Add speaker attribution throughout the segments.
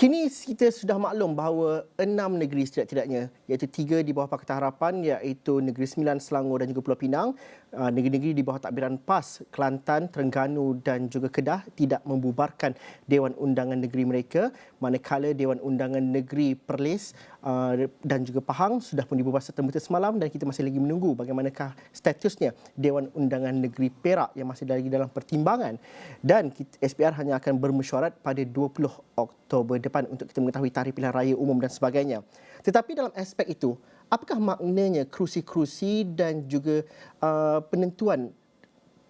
Speaker 1: Kini kita sudah maklum bahawa 6 negeri setidak-tidaknya, iaitu 3 di bawah Pakatan Harapan, iaitu Negeri Sembilan, Selangor dan juga Pulau Pinang, negeri-negeri di bawah tadbiran PAS, Kelantan, Terengganu dan juga Kedah tidak membubarkan Dewan Undangan Negeri mereka, manakala Dewan Undangan Negeri Perlis dan juga Pahang sudah pun dibubar serta-merta semalam, dan kita masih lagi menunggu bagaimanakah statusnya Dewan Undangan Negeri Perak yang masih lagi dalam pertimbangan, dan SPR hanya akan bermesyuarat pada 20 Oktober depan untuk kita mengetahui tarikh pilihan raya umum dan sebagainya. Tetapi dalam aspek itu, apakah maknanya kerusi-kerusi dan juga penentuan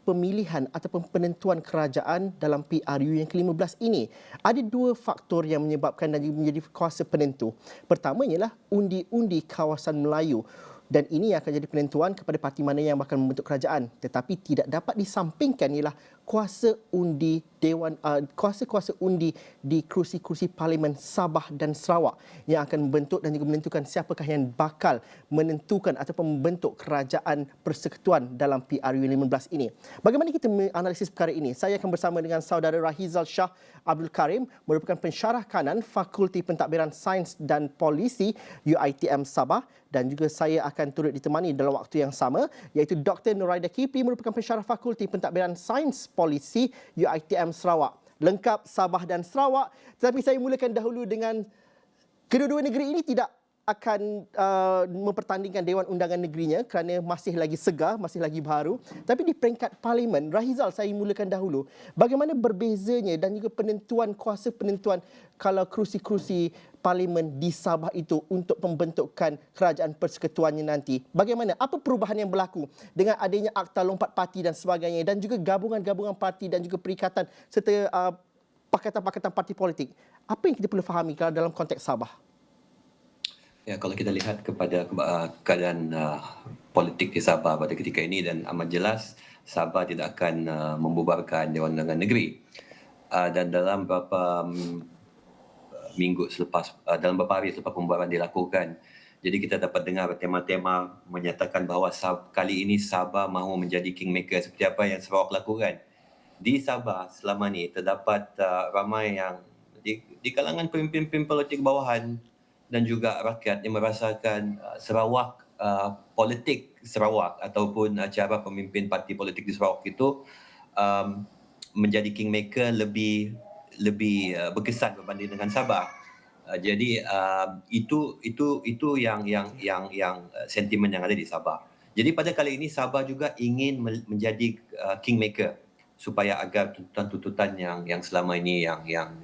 Speaker 1: pemilihan ataupun penentuan kerajaan dalam PRU yang ke-15 ini? Ada dua faktor yang menyebabkan dan menjadi kuasa penentu. Pertama ialah undi-undi kawasan Melayu, dan ini akan jadi penentuan kepada parti mana yang akan membentuk kerajaan. Tetapi tidak dapat disampingkan ialah kuasa undi kuasa-kuasa undi di kerusi-kerusi Parlimen Sabah dan Sarawak yang akan membentuk dan juga menentukan siapakah yang bakal menentukan ataupun membentuk kerajaan persekutuan dalam PRU 15 ini. Bagaimana kita menganalisis perkara ini? Saya akan bersama dengan saudara Rahizal Shah Abdul Karim, merupakan pensyarah kanan Fakulti Pentadbiran Sains dan Polisi UiTM Sabah, dan juga saya akan turut ditemani dalam waktu yang sama iaitu Dr. Nuraida Kipli, merupakan pensyarah Fakulti Pentadbiran Sains Polisi UiTM Sarawak. Lengkap Sabah dan Sarawak. Tetapi saya mulakan dahulu dengan kedua-dua negeri ini tidak akan mempertandingkan Dewan Undangan Negerinya kerana masih lagi segar, masih lagi baru. Tapi di peringkat Parlimen, Rahizal, saya mulakan dahulu. Bagaimana berbezanya dan juga penentuan kuasa penentuan kalau kerusi-kerusi Parlimen di Sabah itu untuk pembentukan kerajaan persekutuannya nanti? Bagaimana? Apa perubahan yang berlaku dengan adanya Akta Lompat Parti dan sebagainya, dan juga gabungan-gabungan parti dan juga perikatan serta pakatan-pakatan parti politik? Apa yang kita perlu fahami kalau dalam konteks Sabah?
Speaker 2: Ya, kalau kita lihat kepada keadaan politik di Sabah pada ketika ini, dan amat jelas Sabah tidak akan membubarkan Dewan Undangan Negeri. Dan dalam beberapa minggu selepas, dalam beberapa hari selepas pembubaran dilakukan, jadi kita dapat dengar tema-tema menyatakan bahawa kali ini Sabah mahu menjadi kingmaker seperti apa yang Sarawak lakukan. Di Sabah selama ini terdapat ramai yang di kalangan pemimpin-pemimpin politik bawahan dan juga rakyat yang merasakan Sarawak, politik Sarawak ataupun cara pemimpin parti politik di Sarawak itu menjadi kingmaker lebih berkesan berbanding dengan Sabah. Jadi itu yang sentimen yang ada di Sabah. Jadi pada kali ini Sabah juga ingin menjadi kingmaker supaya agar tuntutan-tuntutan yang selama ini yang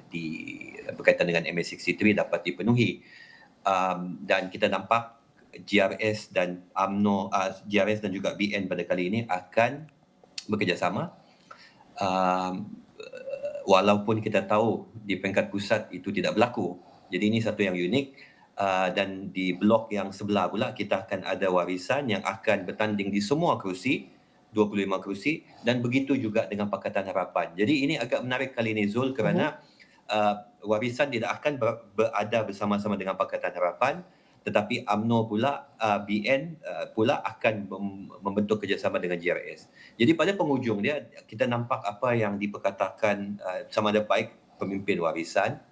Speaker 2: berkaitan dengan MA63 dapat dipenuhi. Dan kita nampak GRS dan UMNO, GRS dan juga BN pada kali ini akan bekerjasama. Walaupun kita tahu di peringkat pusat itu tidak berlaku. Jadi ini satu yang unik. Dan di blok yang sebelah pula kita akan ada Warisan yang akan bertanding di semua kerusi, 25 kerusi, dan begitu juga dengan Pakatan Harapan. Jadi ini agak menarik kali ini, Zul, kerana Warisan tidak akan berada bersama-sama dengan Pakatan Harapan, tetapi UMNO pula, BN pula akan membentuk kerjasama dengan GRS. Jadi pada penghujung dia, kita nampak apa yang diperkatakan sama ada baik pemimpin Warisan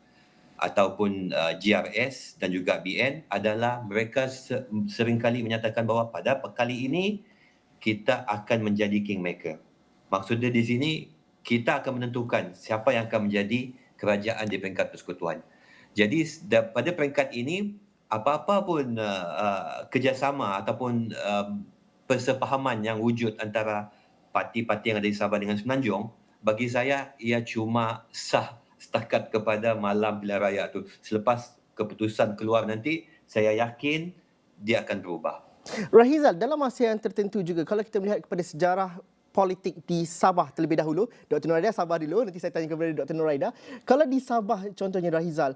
Speaker 2: ataupun GRS dan juga BN adalah mereka seringkali menyatakan bahawa pada kali ini kita akan menjadi kingmaker. Maksudnya di sini kita akan menentukan siapa yang akan menjadi kerajaan di peringkat persekutuan. Jadi pada peringkat ini apa-apa pun kerjasama ataupun persepahaman yang wujud antara parti-parti yang ada di Sabah dengan Semenanjung, bagi saya ia cuma sah setakat kepada malam pilihan raya itu. Selepas keputusan keluar nanti, saya yakin dia akan berubah.
Speaker 1: Rahizal, dalam masa yang tertentu juga, kalau kita melihat kepada sejarah politik di Sabah terlebih dahulu, Dr. Nuraida sabar dulu, nanti saya tanya kepada Dr. Nuraida. Kalau di Sabah contohnya, Rahizal,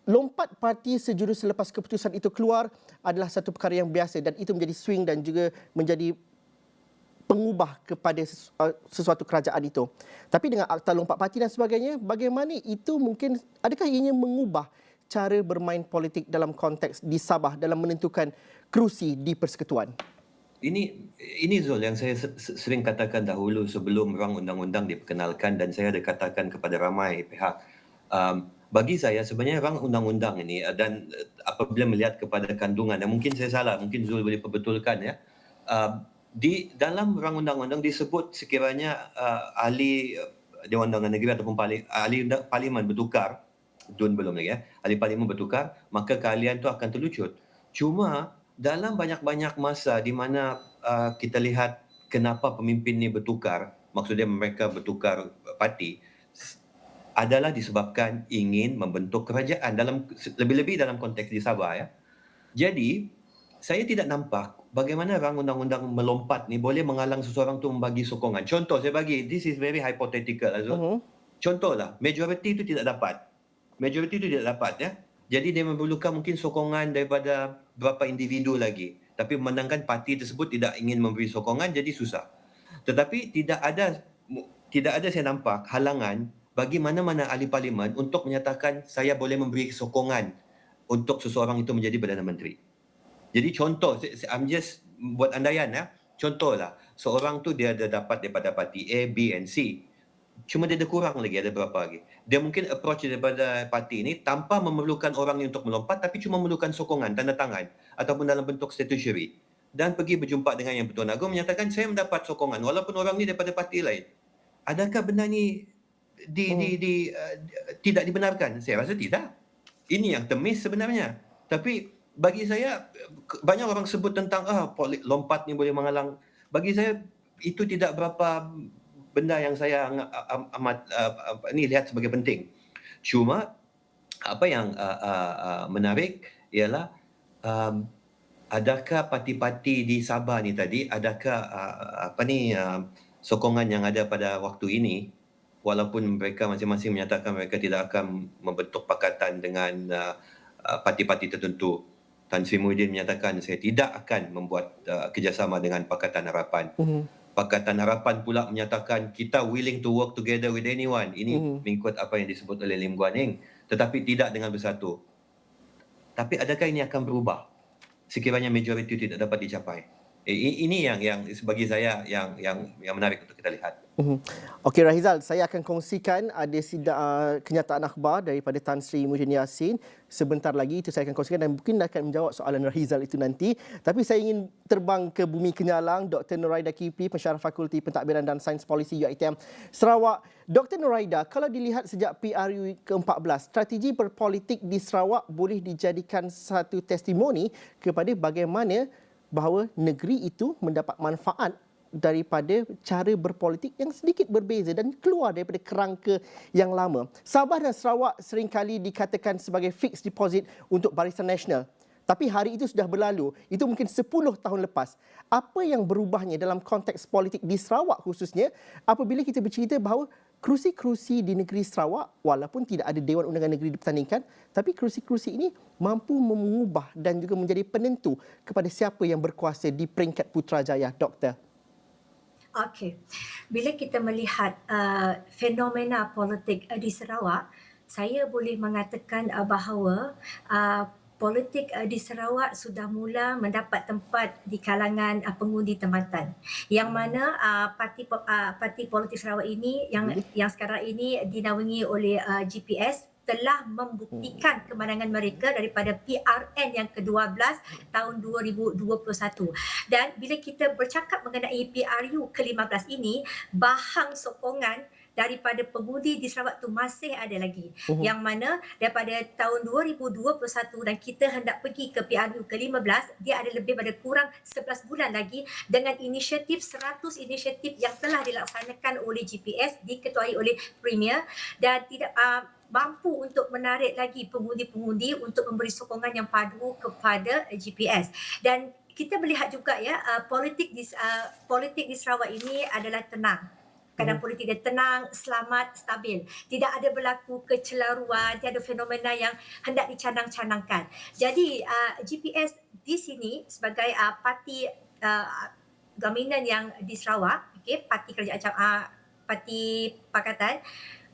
Speaker 1: lompat parti sejurus selepas keputusan itu keluar adalah satu perkara yang biasa, dan itu menjadi swing dan juga menjadi pengubah kepada sesuatu kerajaan itu. Tapi dengan Akta Lompat Parti dan sebagainya, bagaimana itu mungkin, adakah ianya mengubah cara bermain politik dalam konteks di Sabah dalam menentukan kerusi di persekutuan?
Speaker 2: Ini Zul yang saya sering katakan dahulu sebelum rang undang-undang diperkenalkan, dan saya ada katakan kepada ramai pihak, Bagi saya sebenarnya rang undang-undang ini dan apabila melihat kepada kandungan dan mungkin saya salah, mungkin Zul boleh perbetulkan ya. Di dalam rang undang-undang disebut sekiranya ahli Dewan Undangan Negeri ataupun ahli parlimen bertukar, DUN belum lagi ya, ahli parlimen bertukar, maka keahlian itu akan terlucut. Cuma dalam banyak-banyak masa di mana kita lihat kenapa pemimpin ni bertukar, maksudnya mereka bertukar parti, adalah disebabkan ingin membentuk kerajaan lebih-lebih dalam konteks di Sabah ya. Jadi saya tidak nampak bagaimana rang undang-undang melompat ni boleh menghalang seseorang tu membagi sokongan. Contoh saya bagi, this is very hypothetical Azul.
Speaker 1: Mhm.
Speaker 2: Contohlah, majoriti itu tidak dapat. Majoriti itu tidak dapat ya. Jadi dia memerlukan mungkin sokongan daripada berapa individu lagi. Tapi memandangkan parti tersebut tidak ingin memberi sokongan jadi susah. Tetapi tidak ada saya nampak halangan bagi mana-mana ahli parlimen untuk menyatakan saya boleh memberi sokongan untuk seseorang itu menjadi Perdana Menteri. Jadi contoh, I'm just buat andaian ya. Contohlah, seorang tu dia ada dapat daripada parti A, B and C. Cuma dia ada kurang lagi, ada berapa lagi. Dia mungkin approach daripada parti ini tanpa memerlukan orang ini untuk melompat tapi cuma memerlukan sokongan, tanda tangan ataupun dalam bentuk statutory. Dan pergi berjumpa dengan Yang Pertuan Agong menyatakan saya mendapat sokongan walaupun orang ni daripada parti lain. Adakah benda ni tidak dibenarkan? Saya rasa tidak. Ini yang temis sebenarnya. Tapi bagi saya banyak orang sebut tentang lompat ni boleh menghalang. Bagi saya itu tidak berapa benda yang saya amat lihat sebagai penting. Cuma apa yang menarik ialah adakah parti-parti di Sabah ni tadi, adakah sokongan yang ada pada waktu ini, walaupun mereka masing-masing menyatakan mereka tidak akan membentuk pakatan dengan parti-parti tertentu. Tan Sri Muhyiddin menyatakan saya tidak akan membuat kerjasama dengan Pakatan Harapan. Pakatan Harapan pula menyatakan kita willing to work together with anyone. Ini mengikut apa yang disebut oleh Lim Guan Eng, tetapi tidak dengan bersatu. Tapi adakah ini akan berubah sekiranya majoriti tidak dapat dicapai? Ini yang bagi saya yang menarik untuk kita lihat.
Speaker 1: Okey Rahizal, saya akan kongsikan ada kenyataan akhbar daripada Tan Sri Muhyiddin Yassin. Sebentar lagi itu saya akan kongsikan dan mungkin akan menjawab soalan Rahizal itu nanti. Tapi saya ingin terbang ke Bumi Kenyalang, Dr. Nuraida Kipli, Pensyarah Fakulti Pentadbiran dan Sains Polisi UiTM Sarawak. Dr. Nuraida, kalau dilihat sejak PRU ke-14, strategi berpolitik di Sarawak boleh dijadikan satu testimoni kepada bagaimana bahawa negeri itu mendapat manfaat daripada cara berpolitik yang sedikit berbeza dan keluar daripada kerangka yang lama. Sabah dan Sarawak seringkali dikatakan sebagai fixed deposit untuk Barisan Nasional. Tapi hari itu sudah berlalu. Itu mungkin 10 tahun lepas. Apa yang berubahnya dalam konteks politik di Sarawak khususnya apabila kita bercerita bahawa kerusi-kerusi di negeri Sarawak walaupun tidak ada Dewan Undangan Negeri dipertandingkan, tapi kerusi-kerusi ini mampu mengubah dan juga menjadi penentu kepada siapa yang berkuasa di peringkat Putrajaya, Doktor.
Speaker 3: Okey, bila kita melihat fenomena politik di Sarawak, saya boleh mengatakan bahawa politik di Sarawak sudah mula mendapat tempat di kalangan pengundi tempatan. Yang mana parti politik Sarawak ini yang sekarang ini dinaungi oleh GPS telah membuktikan kemenangan mereka daripada PRN yang ke-12 tahun 2021. Dan bila kita bercakap mengenai PRU ke-15 ini, bahang sokongan daripada pengundi di Sarawak tu masih ada lagi. Yang mana daripada tahun 2021 dan kita hendak pergi ke PRU ke-15, dia ada lebih pada kurang 11 bulan lagi dengan inisiatif 100 inisiatif yang telah dilaksanakan oleh GPS, diketuai oleh Premier dan tidak mampu untuk menarik lagi pengundi-pengundi untuk memberi sokongan yang padu kepada GPS. Dan kita melihat juga ya politik di Sarawak ini adalah tenang. Keadaan politik dia tenang, selamat, stabil. Tidak ada berlaku kecelaruan, tiada fenomena yang hendak dicanang-canangkan. Jadi GPS di sini sebagai parti dominan yang di Sarawak, parti kerajaan parti pakatan,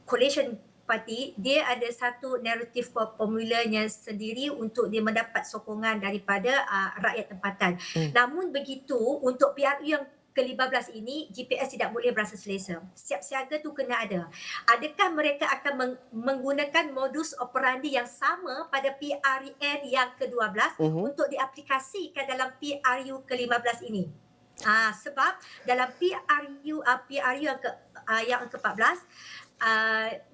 Speaker 3: coalition parti, dia ada satu naratif formulanya sendiri untuk dia mendapat sokongan daripada rakyat tempatan. Namun begitu, untuk PRU yang ke-15 ini GPS tidak boleh berasa selesa. Siap siaga tu kena ada. Adakah mereka akan menggunakan modus operandi yang sama pada PRN yang ke-12 untuk diaplikasikan dalam PRU ke-15 ini? Sebab dalam PRU yang ke-14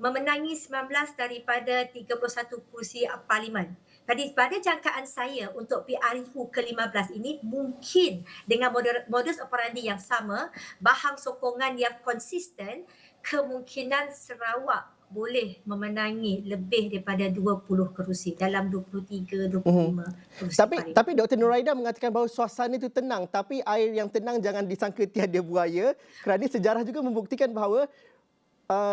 Speaker 3: memenangi 19 daripada 31 kursi parlimen. Tadi pada jangkaan saya untuk PRU ke-15 ini mungkin dengan modus operandi yang sama, bahang sokongan yang konsisten, kemungkinan Sarawak boleh memenangi lebih daripada 20 kerusi dalam 23-25 kerusi parlimen.
Speaker 1: Tapi Dr. Nuraida mengatakan bahawa suasana itu tenang, tapi air yang tenang jangan disangka tiada buaya, kerana sejarah juga membuktikan bahawa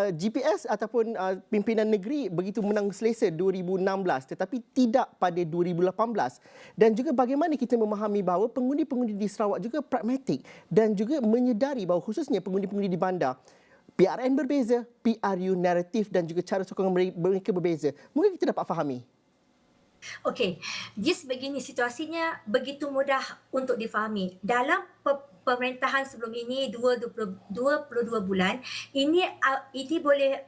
Speaker 1: GPS ataupun pimpinan negeri begitu menang selesa 2016 tetapi tidak pada 2018. Dan juga bagaimana kita memahami bahawa pengundi-pengundi di Sarawak juga pragmatik dan juga menyedari bahawa khususnya pengundi-pengundi di bandar, PRN berbeza, PRU naratif dan juga cara sokongan mereka berbeza. Mungkin kita dapat fahami.
Speaker 3: Okey, dia sebegini, situasinya begitu mudah untuk difahami. Dalam pemerintahan sebelum ini 22 bulan, ini boleh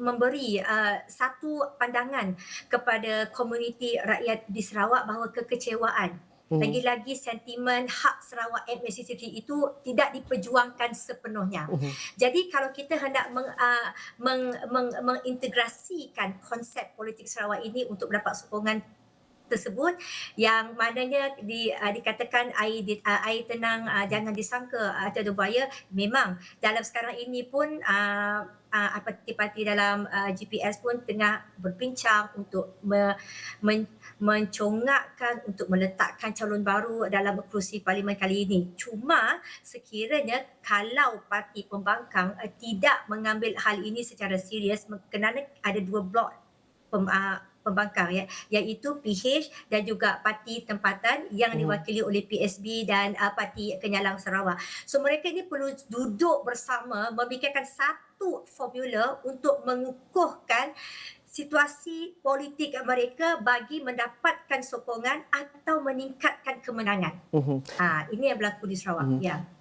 Speaker 3: memberi satu pandangan kepada komuniti rakyat di Sarawak bahawa kekecewaan, lagi-lagi sentimen hak Sarawak ethnicity itu tidak diperjuangkan sepenuhnya. Jadi kalau kita hendak mengintegrasikan konsep politik Sarawak ini untuk mendapat sokongan tersebut, yang mananya dikatakan air tenang jangan disangka ada buaya, memang dalam sekarang ini pun parti-parti dalam GPS pun tengah berbincang untuk mencongakkan untuk meletakkan calon baru dalam kerusi parlimen kali ini. Cuma sekiranya kalau parti pembangkang tidak mengambil hal ini secara serius, kerana ada dua blok pembangkang iaitu PH dan juga parti tempatan yang diwakili oleh PSB dan parti Kenyalang Sarawak. So mereka ini perlu duduk bersama memikirkan satu formula untuk mengukuhkan situasi politik mereka bagi mendapatkan sokongan atau meningkatkan kemenangan. Ini yang berlaku di Sarawak.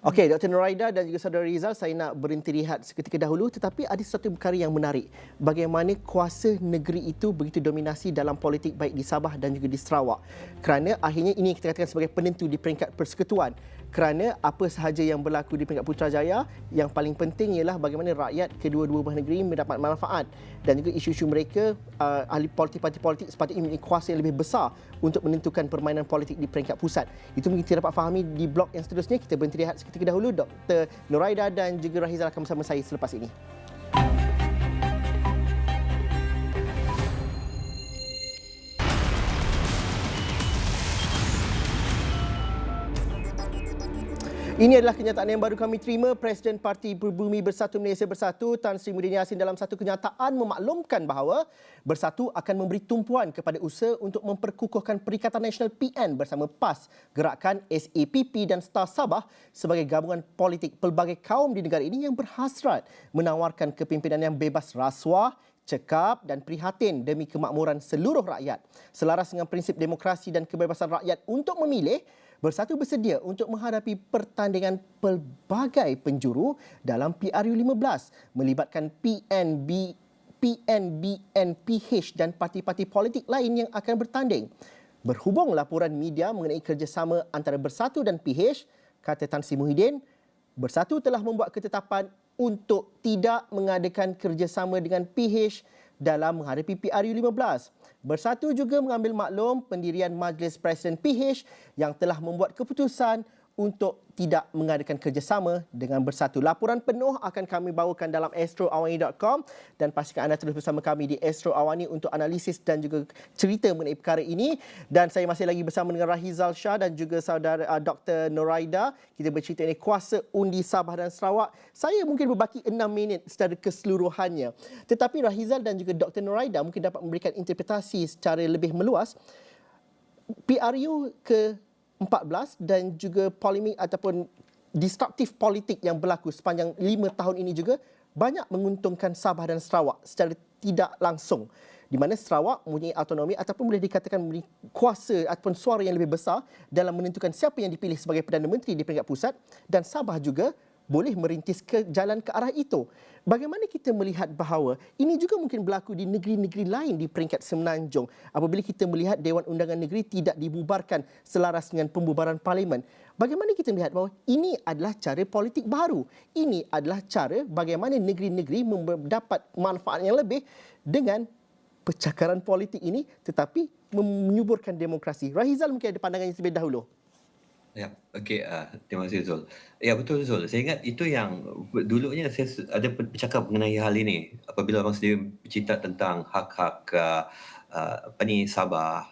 Speaker 1: Okey, Dr. Nuraida dan juga Saudara Rizal, saya nak berhenti rehat seketika dahulu, tetapi ada satu perkara yang menarik. Bagaimana kuasa negeri itu begitu dominasi dalam politik baik di Sabah dan juga di Sarawak. Kerana akhirnya ini kita katakan sebagai penentu di peringkat persekutuan. Kerana apa sahaja yang berlaku di peringkat Putrajaya, yang paling penting ialah bagaimana rakyat kedua-dua belah negeri mendapat manfaat, dan juga isu-isu mereka, ahli parti politik sepatutnya memiliki kuasa yang lebih besar untuk menentukan permainan politik di peringkat pusat. Itu mungkin kita dapat fahami di blok yang seterusnya. Kita berhenti rehat seketika dahulu. Dr. Nuraida dan juga Rahizal akan bersama saya selepas ini. Ini adalah kenyataan yang baru kami terima. Presiden Parti Berbumi Bersatu Malaysia Bersatu, Tan Sri Muhyiddin Yassin, dalam satu kenyataan memaklumkan bahawa Bersatu akan memberi tumpuan kepada usaha untuk memperkukuhkan Perikatan Nasional PN bersama PAS, Gerakan SAPP dan Star Sabah sebagai gabungan politik pelbagai kaum di negara ini yang berhasrat menawarkan kepimpinan yang bebas rasuah, cekap dan prihatin demi kemakmuran seluruh rakyat. Selaras dengan prinsip demokrasi dan kebebasan rakyat untuk memilih, Bersatu bersedia untuk menghadapi pertandingan pelbagai penjuru dalam PRU 15 melibatkan PNBNPH dan parti-parti politik lain yang akan bertanding. Berhubung laporan media mengenai kerjasama antara Bersatu dan PH, kata Tan Sri Muhyiddin, Bersatu telah membuat ketetapan untuk tidak mengadakan kerjasama dengan PH dalam menghadapi PRU 15. Bersatu juga mengambil maklum pendirian Majlis Presiden PH yang telah membuat keputusan untuk tidak mengadakan kerjasama dengan Bersatu. Laporan penuh akan kami bawakan dalam astroawani.com dan pastikan anda terus bersama kami di Astro Awani untuk analisis dan juga cerita mengenai perkara ini. Dan saya masih lagi bersama dengan Rahizal Shah dan juga saudara Dr. Nuraida. Kita bercerita mengenai kuasa undi Sabah dan Sarawak. Saya mungkin berbaki 6 minit secara keseluruhannya. Tetapi Rahizal dan juga Dr. Nuraida mungkin dapat memberikan interpretasi secara lebih meluas. PRU ke-14 dan juga polemik ataupun destruktif politik yang berlaku sepanjang 5 tahun ini juga banyak menguntungkan Sabah dan Sarawak secara tidak langsung. di mana Sarawak mempunyai autonomi ataupun boleh dikatakan mempunyai kuasa ataupun suara yang lebih besar dalam menentukan siapa yang dipilih sebagai Perdana Menteri di peringkat pusat, dan Sabah juga boleh merintis ke jalan ke arah itu. Bagaimana kita melihat bahawa ini juga mungkin berlaku di negeri-negeri lain di peringkat semenanjung apabila kita melihat Dewan Undangan Negeri tidak dibubarkan selaras dengan pembubaran parlimen. Bagaimana kita melihat bahawa ini adalah cara politik baru. Ini adalah cara bagaimana negeri-negeri mendapat manfaat yang lebih dengan percakaran politik ini tetapi menyuburkan demokrasi. Rahizal mungkin ada pandangan yang terlebih dahulu.
Speaker 2: Ya, okey. Terima kasih Zul. Ya, betul Zul. Saya ingat itu yang dulunya saya ada bercakap mengenai hal ini apabila orang sendiri bercerita tentang hak-hak Sabah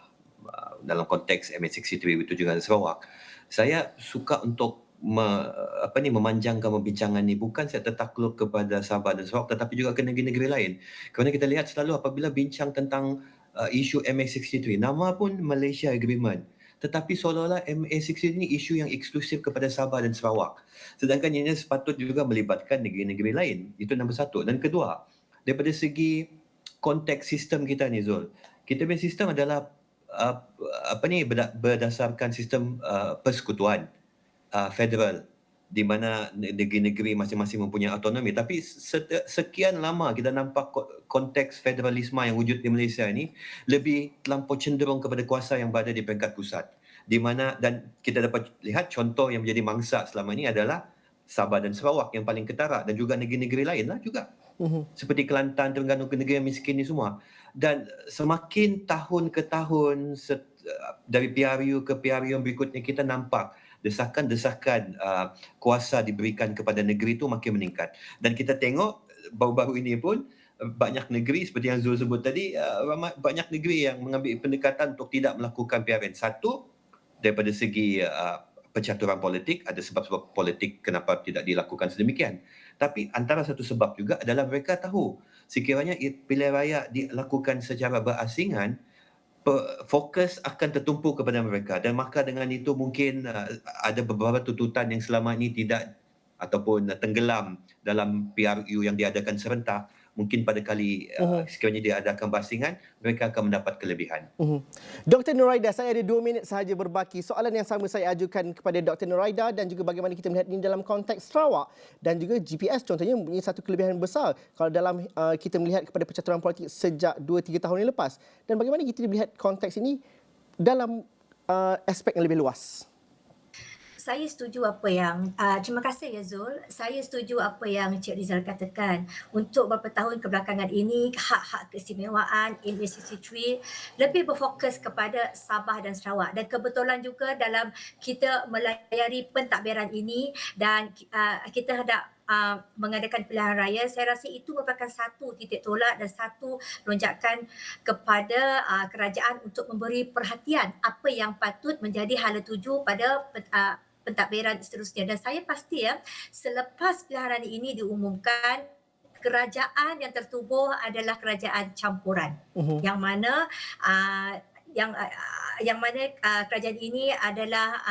Speaker 2: dalam konteks MA63 itu juga Sarawak. Saya suka untuk memanjangkan perbincangan ini, bukan saya tertakluk kepada Sabah dan Sarawak tetapi juga ke negeri-negeri lain. Kerana kita lihat selalu apabila bincang tentang isu MA63, nama pun Malaysia Agreement. Tetapi seolah-olah MA63 ini isu yang eksklusif kepada Sabah dan Sarawak. Sedangkan ini sepatut juga melibatkan negeri-negeri lain. Itu nombor satu. Dan kedua, daripada segi konteks sistem kita ni Zul, kita punya sistem adalah berdasarkan sistem persekutuan federal, di mana negeri-negeri masing-masing mempunyai autonomi. Tapi sekian lama kita nampak konteks federalisme yang wujud di Malaysia ini lebih terlampau cenderung kepada kuasa yang berada di peringkat pusat. Di mana, dan kita dapat lihat contoh yang menjadi mangsa selama ini adalah Sabah dan Sarawak yang paling ketara, dan juga negeri-negeri lain lah juga. Seperti Kelantan, Terengganu, negeri yang miskin ni semua. Dan semakin tahun ke tahun, dari PRU ke PRU yang berikutnya, kita nampak desakan-desakan kuasa diberikan kepada negeri itu makin meningkat. Dan kita tengok baru-baru ini pun banyak negeri seperti yang Zul sebut tadi, banyak negeri yang mengambil pendekatan untuk tidak melakukan PRN. Satu, daripada segi percaturan politik, ada sebab-sebab politik kenapa tidak dilakukan sedemikian. Tapi antara satu sebab juga adalah mereka tahu sekiranya pilihan raya dilakukan secara berasingan, fokus akan tertumpu kepada mereka, dan maka dengan itu mungkin ada beberapa tuntutan yang selama ini tidak ataupun tenggelam dalam PRU yang diadakan serentak. Mungkin pada kali sekiranya diadakan berasingan, mereka akan mendapat kelebihan.
Speaker 1: Dr. Nuraida, saya ada 2 minit sahaja berbaki. Soalan yang sama saya ajukan kepada Dr. Nuraida dan juga bagaimana kita melihat ini dalam konteks Sarawak dan juga GPS contohnya mempunyai satu kelebihan besar kalau dalam kita melihat kepada percaturan politik sejak 2-3 tahun yang lepas. Dan bagaimana kita melihat konteks ini dalam aspek yang lebih luas?
Speaker 3: Saya setuju apa yang, terima kasih ya Zul, saya setuju apa yang Cik Rizal katakan. Untuk beberapa tahun kebelakangan ini, hak-hak keistimewaan MA63 lebih berfokus kepada Sabah dan Sarawak. Dan kebetulan juga dalam kita melayari pentadbiran ini dan kita hendak mengadakan pilihan raya, saya rasa itu merupakan satu titik tolak dan satu lonjakan kepada kerajaan untuk memberi perhatian apa yang patut menjadi hala tuju pada pentadbiran seterusnya. Dan saya pasti selepas pilihan raya ini diumumkan, kerajaan yang tertubuh adalah kerajaan campuran, yang mana kerajaan ini adalah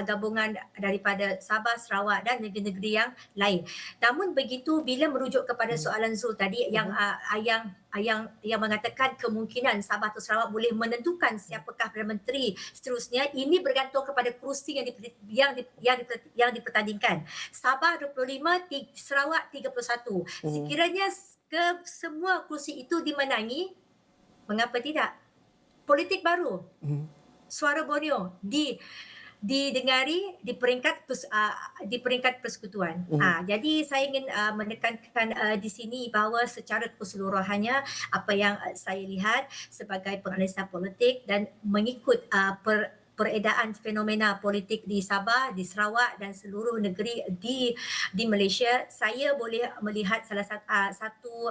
Speaker 3: gabungan daripada Sabah, Sarawak dan negeri-negeri yang lain. Namun begitu, bila merujuk kepada soalan Zul tadi yang mengatakan kemungkinan Sabah atau Sarawak boleh menentukan siapakah Perdana Menteri seterusnya, ini bergantung kepada kerusi yang dipertandingkan. Sabah 25, Sarawak 31. Sekiranya semua kerusi itu dimenangi, mengapa tidak? Politik baru, suara Borneo didengari di peringkat persekutuan. Jadi saya ingin menekankan di sini bahawa secara keseluruhannya apa yang saya lihat sebagai penganalisa politik dan mengikut peredaan fenomena politik di Sabah, di Sarawak dan seluruh negeri di Malaysia, saya boleh melihat salah satu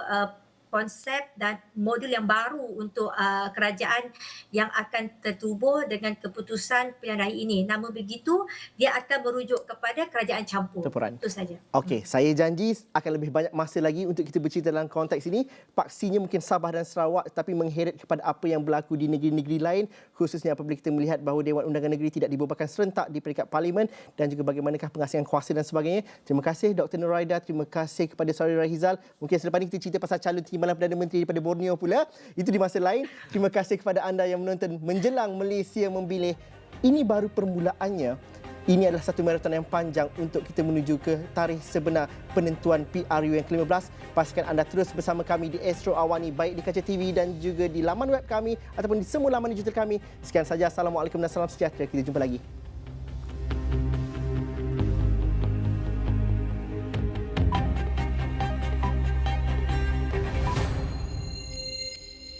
Speaker 3: konsep dan modul yang baru untuk kerajaan yang akan tertubuh dengan keputusan pilihan raya ini. Namun begitu, dia akan merujuk kepada kerajaan campur.
Speaker 1: Campuran.
Speaker 3: Itu saja.
Speaker 1: Okey, saya janji akan lebih banyak masa lagi untuk kita bercerita dalam konteks ini. Paksinya mungkin Sabah dan Sarawak tetapi mengheret kepada apa yang berlaku di negeri-negeri lain, khususnya apabila kita melihat bahawa Dewan Undangan Negeri tidak dibubarkan serentak di peringkat parlimen dan juga bagaimanakah pengasingan kuasa dan sebagainya. Terima kasih Dr. Nuraida, terima kasih kepada Saudara Rahizal. Mungkin selepas ini kita cerita pasal calon timbalan Timbalan Perdana Menteri daripada Borneo pula. Itu di masa lain. Terima kasih kepada anda yang menonton menjelang Malaysia memilih. Ini baru permulaannya. Ini adalah satu maraton yang panjang untuk kita menuju ke tarikh sebenar penentuan PRU yang ke-15. Pastikan anda terus bersama kami di Astro Awani, baik di kaca TV dan juga di laman web kami ataupun di semua laman digital kami. Sekian saja. Assalamualaikum dan salam sejahtera. Kita jumpa lagi.